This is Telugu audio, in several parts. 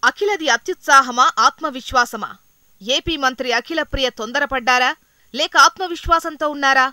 అఖిలది అత్యుత్సాహమా, ఆత్మవిశ్వాసమా? ఏపీ మంత్రి అఖిలప్రియ తొందరపడ్డారా లేక ఆత్మవిశ్వాసంతో ఉన్నారా?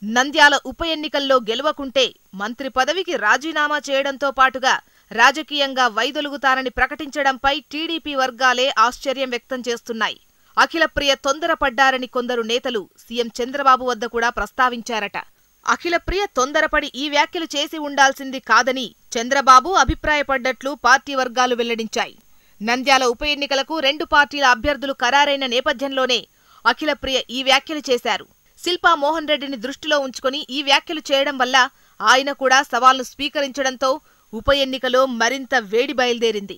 నంద్యాల ఉప ఎన్నికల్లో గెలవకుంటే మంత్రి పదవికి రాజీనామా చేయడంతో పాటుగా రాజకీయంగా వైదొలుగుతారని ప్రకటించడంపై టీడీపీ వర్గాలే ఆశ్చర్యం వ్యక్తం చేస్తున్నాయి. అఖిలప్రియ తొందరపడ్డారని కొందరు నేతలు సీఎం చంద్రబాబు వద్ద కూడా ప్రస్తావించారట. అఖిలప్రియ తొందరపడి ఈ వ్యాఖ్యలు చేసి ఉండాల్సింది కాదని చంద్రబాబు అభిప్రాయపడ్డట్లు పార్టీ వర్గాలు వెల్లడించాయి. నంద్యాల ఉప ఎన్నికలకు 2 పార్టీల అభ్యర్థులు ఖరారైన నేపథ్యంలోనే అఖిలప్రియ ఈ వ్యాఖ్యలు చేశారు. శిల్పా మోహన్ రెడ్డిని దృష్టిలో ఉంచుకుని ఈ వ్యాఖ్యలు చేయడం వల్ల ఆయన కూడా సవాల్ను స్వీకరించడంతో ఉప ఎన్నికలో మరింత వేడి బయలుదేరింది.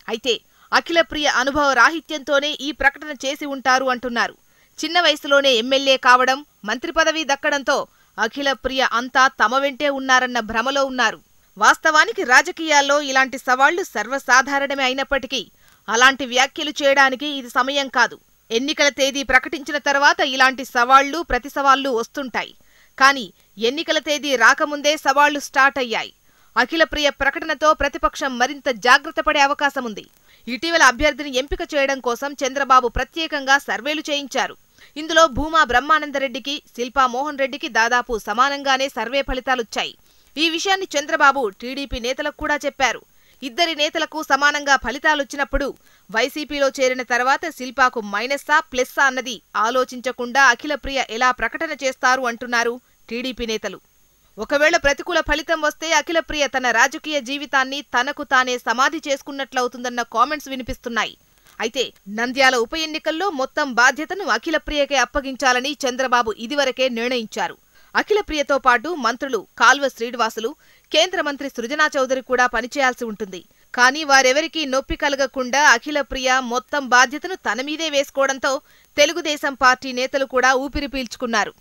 అయితే అఖిలప్రియ అనుభవ రాహిత్యంతోనే ఈ ప్రకటన చేసి ఉంటారు అంటున్నారు. చిన్న వయసులోనే ఎమ్మెల్యే కావడం, మంత్రి పదవి దక్కడంతో అఖిలప్రియ అంతా తమ వెంటే ఉన్నారన్న భ్రమలో ఉన్నారు. వాస్తవానికి రాజకీయాల్లో ఇలాంటి సవాళ్లు సర్వసాధారణమే అయినప్పటికీ అలాంటి వ్యాఖ్యలు చేయడానికి ఇది సమయం కాదు. ఎన్నికల తేదీ ప్రకటించిన తర్వాత ఇలాంటి సవాళ్లు, ప్రతిసవాళ్లు వస్తుంటాయి. కానీ ఎన్నికల తేదీ రాకముందే సవాళ్లు స్టార్ట్ అయ్యాయి. అఖిలప్రియ ప్రకటనతో ప్రతిపక్షం మరింత జాగ్రత్త పడే అవకాశముంది. ఇటీవల అభ్యర్థిని ఎంపిక చేయడం కోసం చంద్రబాబు ప్రత్యేకంగా సర్వేలు చేయించారు. ఇందులో భూమా బ్రహ్మానందరెడ్డికి, శిల్పా మోహన్ రెడ్డికి దాదాపు సమానంగానే సర్వే ఫలితాలొచ్చాయి. ఈ విషయాన్ని చంద్రబాబు టీడీపీ నేతలకు కూడా చెప్పారు. ఇద్దరి నేతలకు సమానంగా ఫలితాలొచ్చినప్పుడు వైసీపీలో చేరిన తర్వాత శిల్పాకు మైనస్సా ప్లస్సా అన్నది ఆలోచించకుండా అఖిలప్రియ ఎలా ప్రకటన చేస్తారు అంటున్నారు టీడీపీ నేతలు. ఒకవేళ ప్రతికూల ఫలితం వస్తే అఖిలప్రియ తన రాజకీయ జీవితాన్ని తనకు తానే సమాధి చేసుకున్నట్లవుతుందన్న కామెంట్స్ వినిపిస్తున్నాయి. అయితే నంద్యాల ఉప ఎన్నికల్లో మొత్తం బాధ్యతను అఖిలప్రియకే అప్పగించాలని చంద్రబాబు ఇదివరకే నిర్ణయించారు. అఖిలప్రియతో పాటు మంత్రులు కాల్వ శ్రీనివాసులు, కేంద్ర మంత్రి సృజనా చౌదరి కూడా పనిచేయాల్సి ఉంటుంది. కానీ వారెవరికీ నొప్పి కలగకుండా అఖిలప్రియ మొత్తం బాధ్యతను తనమీదే వేసుకోవడంతో తెలుగుదేశం పార్టీ నేతలు కూడా ఊపిరి పీల్చుకున్నారు.